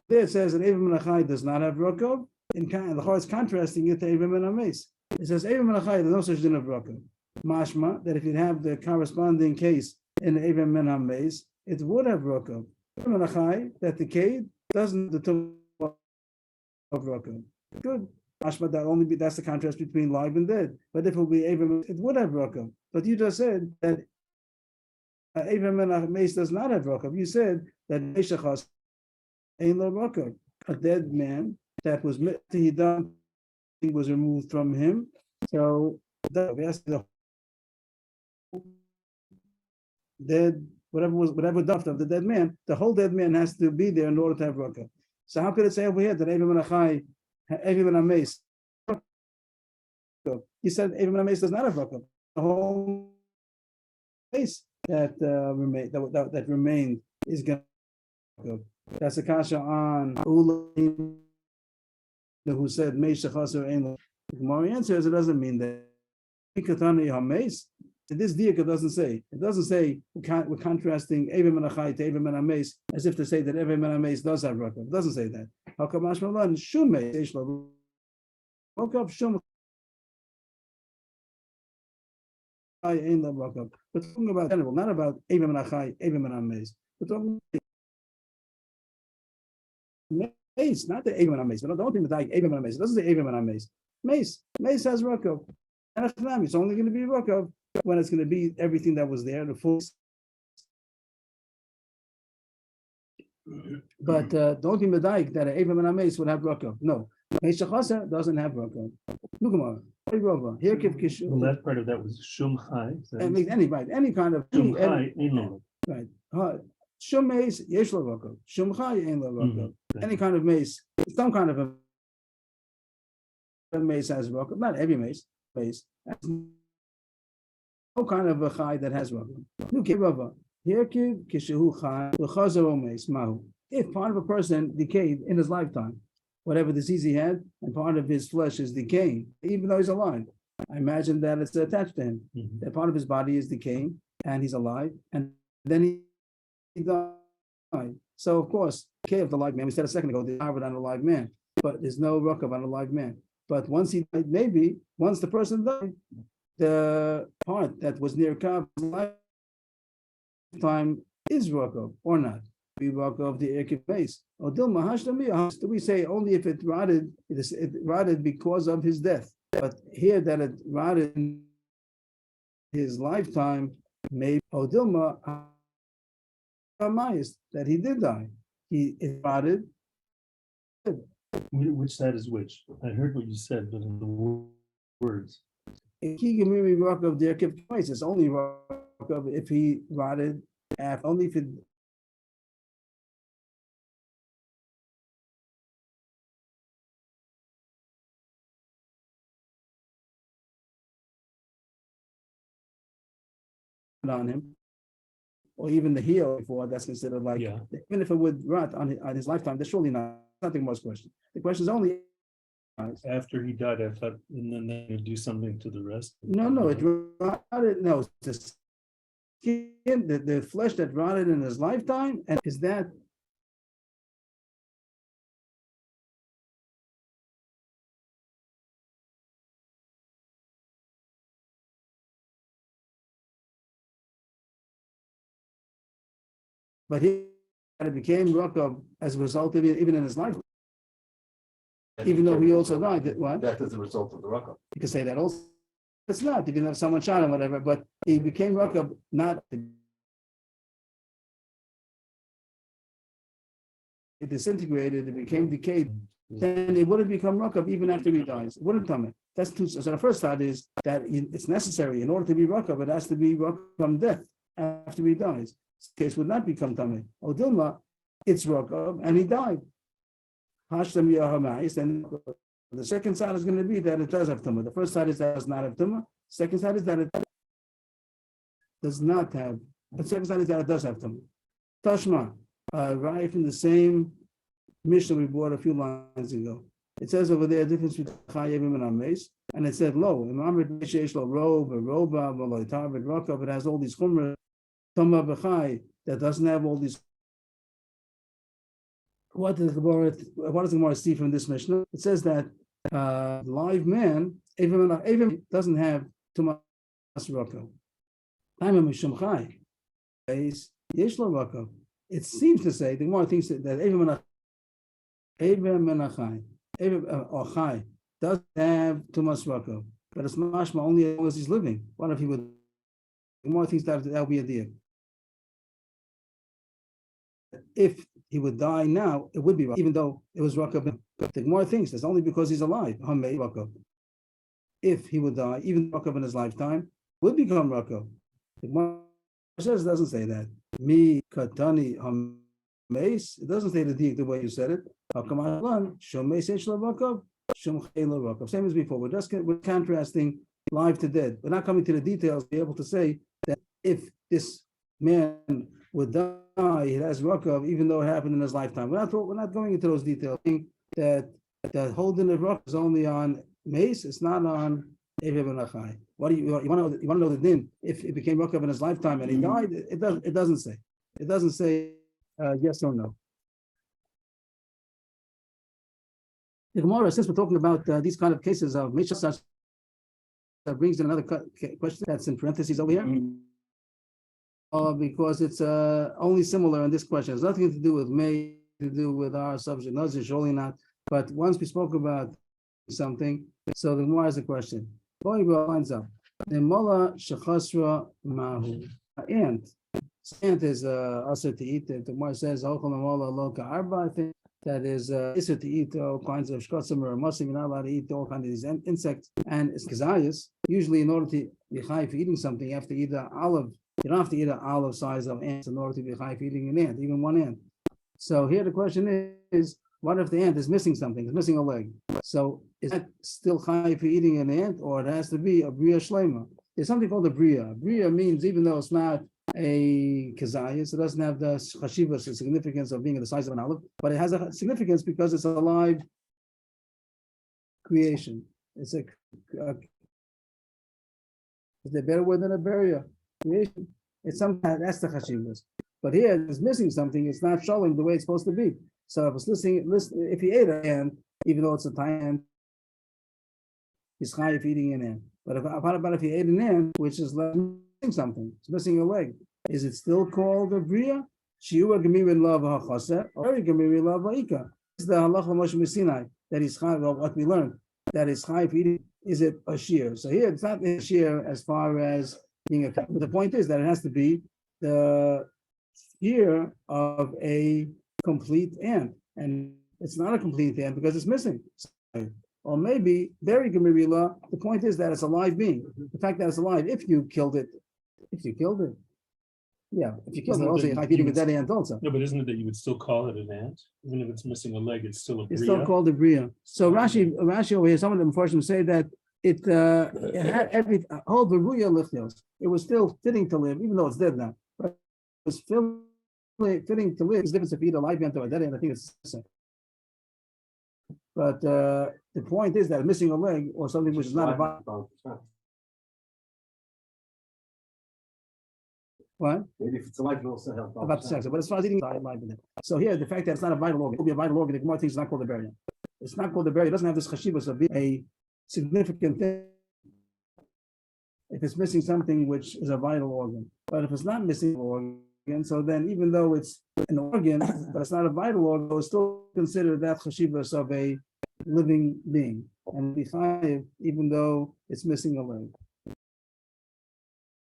There it says that Avim and Achai does not have Rakav. In the Chor is contrasting it to Avim and Ames. It says Avim and Achai, there's no such thing of Rakav. Mashma, that if you have the corresponding case in Avim and Ames, it would have Rakav. Avim and Achai, that decayed, doesn't the term of Rakav. Good. Mashma, that's the contrast between live and dead. But if it would be Avim, it would have Rakav. But you just said that Avim and Ames does not have Rakav. You said that Meshachas ain't no Rakav. A dead man that was done, he was removed from him. So the dead, whatever duft of the dead man, the whole dead man has to be there in order to have Rakav. So how could it say over here that Avim and Achai, Avim and Ames? He said Avim and Ames does not have Rakav. The whole face that remained is going to. That's a kasha on Ula, who said Meish Chaser Ein. The Gemara answers it doesn't mean that. This diak doesn't say. It doesn't say we're contrasting Avim and Achai to Avim and Ames as if to say that Avim and Ames does have Rakav. It doesn't say that. How come Ashmalan Shum Meish Rakav Shum Ein Rakav? We're talking about general, not about Avim and Achai, Avim and Ames. We're talking Mace, not the Avim and Ames. Don't think that Avim and Ames. It doesn't say Avim and Ames. Mace has Rakav. And it's only going to be Rakav when it's going to be everything that was there, the full. But don't be medayik that Avim and Ames would have Rakav. No, Meisha Chasa doesn't have Rakav. Look here, Well, that part of that was Shum Chai. Any kind of Shum Chai, right. Shum Mace, Yesh Lo Rakav. Shum Chai, Ein Lo Rakav. Any kind of mace, some kind of a mace has Rakav. Not every mace. No kind of a chai that has Rakav. If part of a person decayed in his lifetime, whatever disease he had, and part of his flesh is decaying, even though he's alive, I imagine that it's attached to him. That part of his body is decaying, and he's alive, and then he died. So, of course, decay of the live man, we said a second ago, the Harvard on a live man, but there's no Rakav on a live man. But once he died, maybe once the person died, the part that was near Kav's lifetime is Rakav or not. Be Rakav the Erkiv base. Or Dilma Hashtami, do we say only if it rotted because of his death? But here that it rotted in his lifetime, maybe Odilma that he did die. It rotted. Which side is which? I heard what you said, but in the words. He can maybe Rakav the Erkiv twice. It's only Rakav if he rotted, only if it. On him, or even the heel before that's considered like, even if it would rot on his lifetime, there's surely nothing more question. The question is only after he died, I thought, and then they would do something to the rest. No, it rotted. No, the skin, the flesh that rotted in his lifetime, and is that. But it became Rakav as a result of it, even in his life. Even though he also died. What? That is the result of the Rakav. You can say that also. It's not. You can have someone shot him, whatever, but he became Rakav, not. It disintegrated, it became decayed. Then it wouldn't become Rakav even after he dies. It wouldn't come in. That's too. So the first thought is that it's necessary in order to be Rakav, it has to be Rakav from death after he dies. This case would not become Tameh. Odilma, it's Rokov, and he died. Hashtam Yahamais, and the second side is going to be that it does have tumah. The first side is that it does not have tumah. Second side is that it does not have. The second side is that it does have tumah. Tashma, right from the same Mishnah we brought a few lines ago. It says over there difference between Chayevim and Ames, and it said lo. It has all these chumrah, tumah b'chai, that doesn't have all these. What does the Gemara see from this Mishnah? It says that live man, Avim doesn't have tumah rakav. It seems to say the Gemara thinks that Avim Menachai, or Chai, does have tumas rakav, but it's mashma only as long as he's living. What if he would? The Gemara thinks that would be a deal. If he would die now, it would be rakav, even though it was rakav. The Gemara thinks it's only because he's alive. If he would die, even rakav in his lifetime, would become rakav. The Gemara says it doesn't say that. Mi katani hameis. It doesn't say the way you said it. Same as before. We're contrasting live to dead. We're not coming to the details to be able to say that if this man would die, he has rakav, even though it happened in his lifetime. We're not going into those details. That holding of rakav is only on mace. It's not on Erev and Achai. What do you want to know the din? If it became rakav in his lifetime and he died, it doesn't say. It doesn't say yes or no. The Gemara, since we're talking about these kind of cases of Mishnah, such that brings in another question that's in parentheses over here, because it's only similar in this question. It's nothing to do with me, to do with our subject. No, it's surely not. But once we spoke about something, so the Gemara has a question. Lines up. The Mola Shechasra Mahu. Ant is also to eat. The Gemara says, I think. That is issur to eat all kinds of shkotzim or musim. You're not allowed to eat all kinds of these insects. And it's kazayas. Usually, in order to be chai for eating something, you have to eat an olive. You don't have to eat an olive size of ants in order to be chai for eating an ant, even one ant. So here the question is, what if the ant is missing something? It's missing a leg. So is that still chai for eating an ant, or it has to be a bria shlema? There's something called a bria. Bria means even though it's not a kazayas, it doesn't have the chashivas, the significance of being the size of an olive, but it has a significance because it's a live creation. It's is there a better word than a barrier? Creation. It's something that's the chashivas. But here it's missing something, it's not showing the way it's supposed to be. So if it's if he ate an ant, even though it's a tiny ant, he's chayiv eating an ant. But if he ate an ant, which is missing something, it's missing a leg, is it still called a bria? Shiura gemirin love hachasa, or gemirin love ha'ika. This is the halacha Moshe Sinai that is chayiv. Well, what we learned that is chayiv eating. Is it a shear? So here it's not a shear as far as being a. But the point is that it has to be the shear of a complete ant, and it's not a complete ant because it's missing. Or maybe very gemirila. The point is that it's a live being. The fact that it's alive, if you killed it, yeah, if you killed it, also you're not eating a dead ant also. No, but isn't it that you would still call it an ant, even if it's missing a leg? It's still a bria. It's still called a bria. So Rashi over here, some of them unfortunately say that it had every whole beruya lichnios. It was still fitting to live, even though it's dead now. But it was still fitting to live. It's different if you eat a live ant or a dead ant. I think it's the same. But the point is that missing a leg or something which is not about what? Maybe if it's alive, it'll also help. About the sex. But as far as eating alive, so here the fact that it's not a vital organ, it will be a vital organ. The Gemara thinks it's not called a barium. It's not called a barium. It doesn't have this chashivas of being a significant thing. If it's missing something which is a vital organ, but if it's not missing an organ, so then even though it's an organ, but it's not a vital organ, it's still considered that chashivas of a living being, and be chayiv even though it's missing a leg.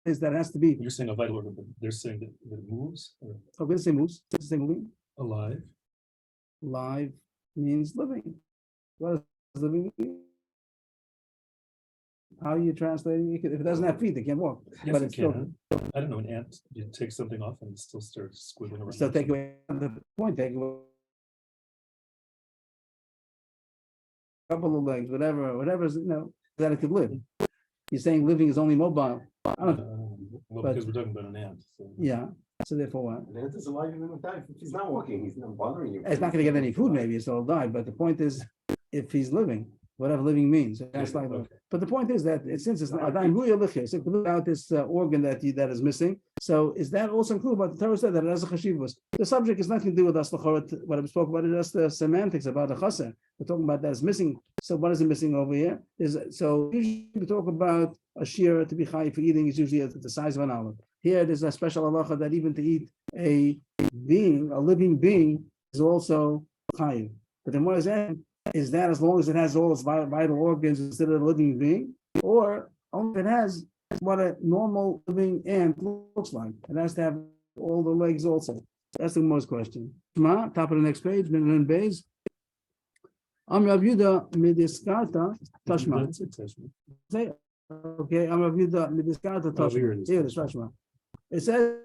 Is that it has to be? You're saying a vital organ, but they're saying that it moves. Or Oh, we say moves. It's the same moving. alive. Live means living. What does living mean? How are you translating? If it doesn't have feet, they can't walk. Yes, But it it's still, can. I don't know, an ant, you take something off and it still starts squiggling around. still take away the point, take away a couple of legs, whatever's, that it could live. You're saying living is only mobile. I don't, Well, but- because we're talking about an ant. So. yeah, so therefore what? And that is alive even with that. If he's not walking, he's not bothering you. It's not gonna get any food, maybe, so it'll die, but the point is, if he's living, whatever living means, that's like, Okay. but the point is that since it's not, so without this organ that is missing, so is that also included what the Torah said that it has a chashivus? The subject has nothing to do with us, what I spoke about, just the semantics about the chassan. We're talking about that it's missing, so what is it missing over here? So usually we talk about a shear to be high for eating is usually at the size of an olive. Here there's a special halacha that even to eat a living being is also high. But then what is that? Is that as long as it has all its vital organs instead of a living being, or only if it has what a normal living ant looks like? It has to have all the legs also. That's the most question. Top of the next page, Min Beis. Rav Yehuda midiskarta tashma. That's it, Tashma. Say, okay, Rav Yehuda midiskarta Oh, here tashma. it is. Here it is, tashma. It says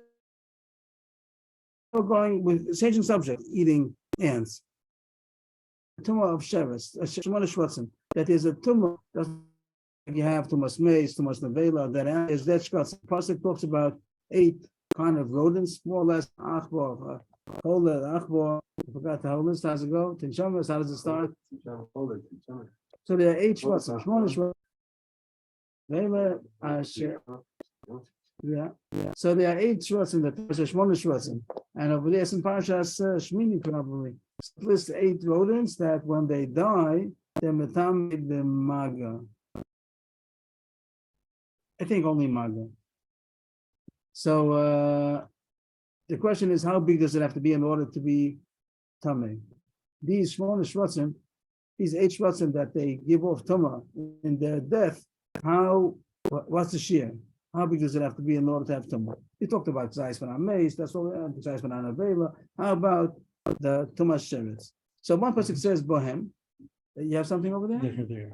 we're going with same subject, eating ants. Tumor of Shevis, Shemona Shvatzim, that is a tumor. You have tumas mace, tumas nevela, that is that Shvatzim. Pasuk talks about 8 kind of rodents, more or less. Achbor, Achbor, I forgot the whole list. How's it go? Tinshamas, how does it start? So there are 8 Shvatzim. Shemona Shvatzim. Asher. Yeah. So there are 8 Shvatzim that there's Shemona Shvatzim. And over there, some Parashas Shmini probably. List 8 rodents that when they die, they're metamid the maga. I think only maga. So the question is, how big does it have to be in order to be tamei? These shmona shvatzim, these 8 shvatzim that they give off tama in their death, what's the shear? How big does it have to be in order to have tama? We talked about Zayis Banan Meis, that's all. Zayis Banan Avela. How about the Tumas Sheretz? So one pasuk says Bohem. You have something over there? There.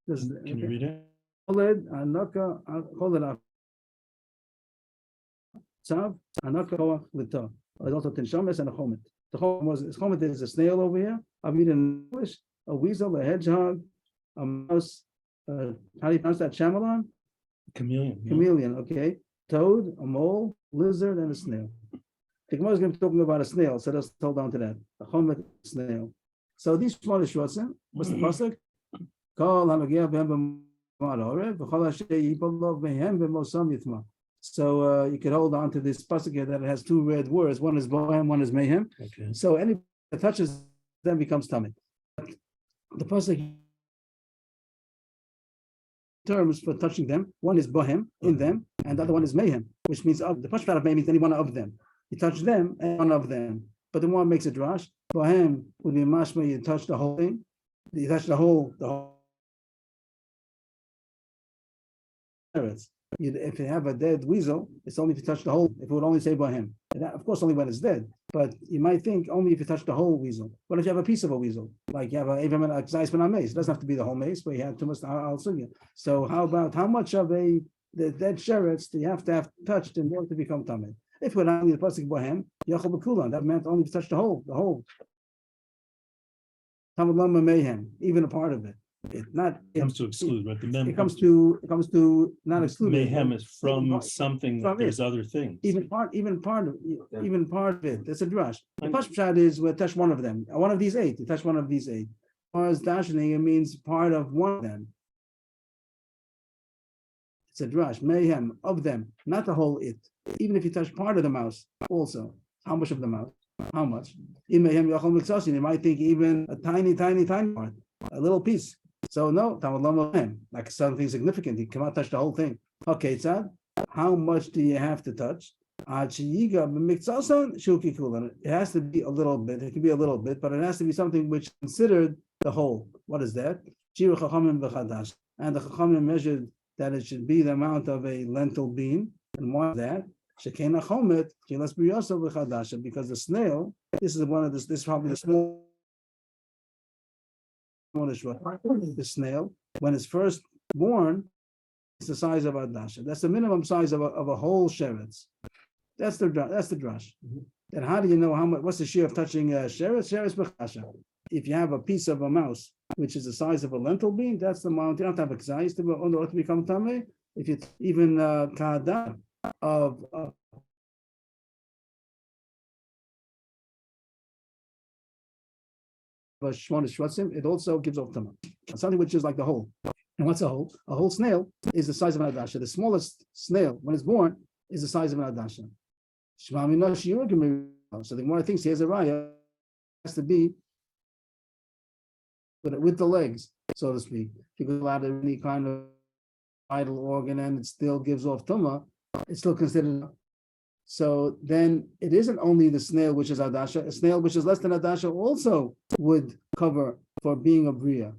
Can you read it? Choled Anaka Choled Tzav Anaka Koach L'Tov. There's also Tinshames and a Chomet. The Chomet is a snail over here. I mean in English, a weasel, a hedgehog, a mouse. How do you pronounce that? Chamelon? Chameleon. yeah. Chameleon, okay. Toad, a mole, lizard, and a snail. The Gemara is going to be talking about a snail, so let's hold on to that. A chomet snail. So these Shmona Shvatzim, what's the pasuk? Kol hanogia b'hem b'ma'areh, v'chol asher yipol lo b'hem b'mosam yitma. So you could hold on to this pasuk here that it has 2 red words. One is bohem, one is mayhem. Okay. So any that touches them becomes tummy. The pasuk terms for touching them, one is bohem, in them, and the other one is mayhem, which means of. The pashpat of mayhem means any one of them. You touch them and one of them. But the one makes a drash. Bohem would be mashma, you touch the whole thing. You touch the whole if you have a dead weasel, it's only if you touch the whole, if it would only say bohem. And that, of course, only when it's dead. But you might think only if you touch the whole weasel. What if you have a piece of a weasel? Like you have a Zayis Banan Meis. It doesn't have to be the whole mace, but you have too much al. So how about how much of the dead sheretz do you have to have touched in order to become tamei? If we're not only the pasuk bohem, yachol b'kulan, that meant only to touch the whole. Talmud Lama mayhem, even a part of it. It Comes to exclude, right? The mem- It comes to not exclude. mayhem is from something. From There's other things. Even part of it. That's a drush. The pashpshad is we touch one of them. One of these 8. You touch one of these 8. As far as dashing, it means part of one of them. It's a drush, mayhem of them, not the whole it. Even if you touch part of the mouse, also. How much of the mouse? How much? In mayhem yachol miksasin, you might think even a tiny part, a little piece. So no, Talmud Lama, like something significant. You cannot touch the whole thing. Okay, Tzad, how much do you have to touch? It has to be a little bit. It can be a little bit, but it has to be something which is considered the whole. What is that? And the Chachamim measured that it should be the amount of a lentil bean. And why is that? Because the snail, this is probably the small The snail, when it's first born, it's the size of a dasha. That's the minimum size of a whole sheretz. That's the drush. Then how do you know how much? What's the shear of touching sheretz? Sheretz b'chasha. If you have a piece of a mouse, which is the size of a lentil bean, that's the amount. You don't have a size to become tamei. If you even kada of it also gives off tamei. Something which is like the whole. And what's a whole? A whole snail is the size of an adasha. The smallest snail, when it's born, is the size of an adasha. So the more thinks here's a raya, has to be with the legs, so to speak. If you go out of any kind of vital organ and it still gives off tumah, it's still considered. So then it isn't only the snail which is adasha, a snail which is less than adasha also would cover for being a bria.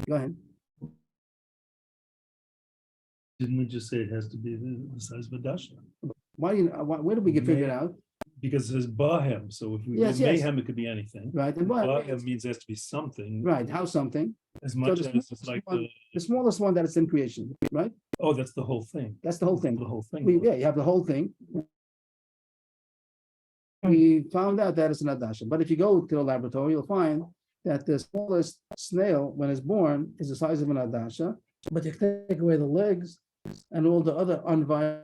Go ahead. Didn't we just say it has to be the size of a dasha? Where did we get figured out? Because it says bahem, so if we go Yes. mayhem, it could be anything. Right, and Bahem means there has to be something. right, how something? As much the as it's smallest like one- The smallest one that it's in creation, right? oh, that's the whole thing. That's the whole thing. The whole thing. Yeah, you have the whole thing. We found out that it's an adasha, but if you go to the laboratory, you'll find that the smallest snail, when it's born, is the size of an adasha, but you take away the legs and all the other unvital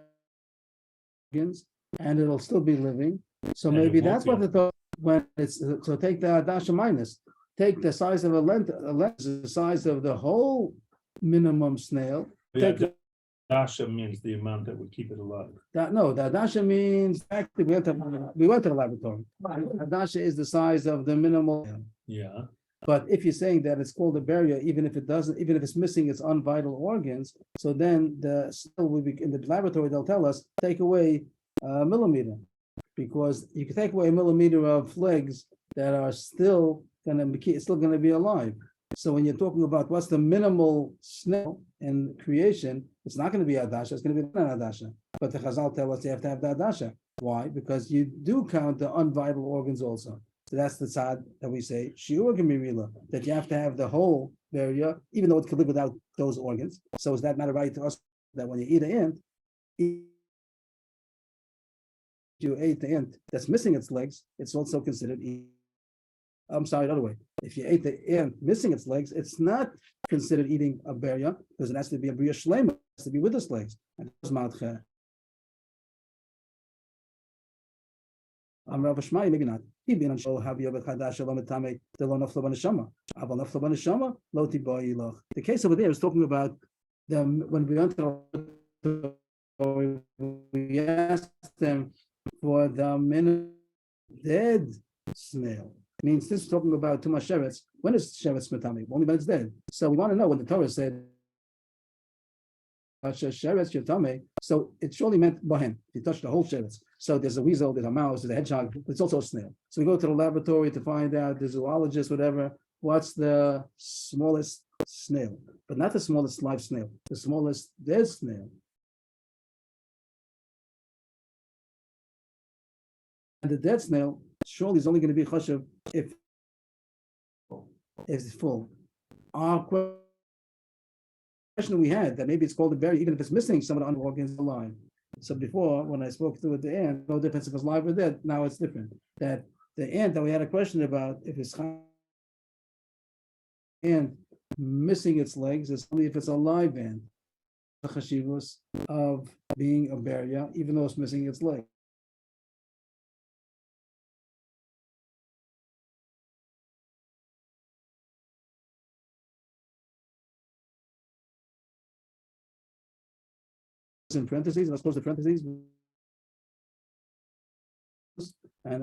organs, and it'll still be living. So And it maybe won't that's be. what the thought when it's so take the adasha minus, take the size of a length the size of the whole minimum snail. Yeah, Take dasha means the amount that would keep it alive. No, the adasha means actually we went to the laboratory. Adasha is the size of the minimal. Yeah. But if you're saying that it's called a barrier, even if it's missing its unvital organs, so then the still will be in the laboratory. They'll tell us take away a millimeter, because you can take away a millimeter of legs that are still going to be alive. So when you're talking about what's the minimal snail in creation, it's not going to be adasha, it's going to be an adasha. But the Chazal tell us you have to have the adasha. Why? Because you do count the unvital organs also. So that's the tzad that we say, shiur gemirila, that you have to have the whole barrier, even though it could live without those organs. So is that not a right to us that when you eat an ant, you ate the ant that's missing its legs, it's also considered I'm sorry, the other way. If you ate the ant missing its legs, it's not considered eating a barrier because it has to be a bria shlema, it has to be with its legs. And Rav Shmai, maybe not. The case over there is talking about when we went to we asked them for the minute dead snail. Means this is talking about too much sheretz. When is sheretz metame? Only when it's dead. So we want to know when the Torah said sheretz yotame. So it surely meant bahem. You touch the whole sheretz. So there's a weasel, there's a mouse, there's a hedgehog. It's also a snail. So we go to the laboratory to find out, the zoologist, whatever. What's the smallest snail? But not the smallest live snail. The smallest dead snail. And the dead snail surely is only going to be chashav if it's full. Our question we had that maybe it's called a berry, even if it's missing some of the organs alive. So before, when I spoke to the ant, no difference if it's live or dead. Now it's different. That the ant that we had a question about if it's ant missing its legs is only if it's a live ant. The chashivus of being a barrier, even though it's missing its legs. In parentheses, let's close the parentheses. And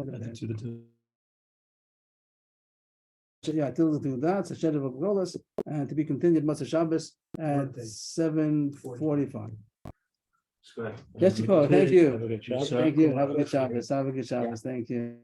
yeah, till do that. So shed of Golas, and to be continued Matzah Shabbos at 7:45. Yes, thank you. Have a good Shabbos. Thank you. Have a good Shabbos. Have a good Shabbos. Thank you.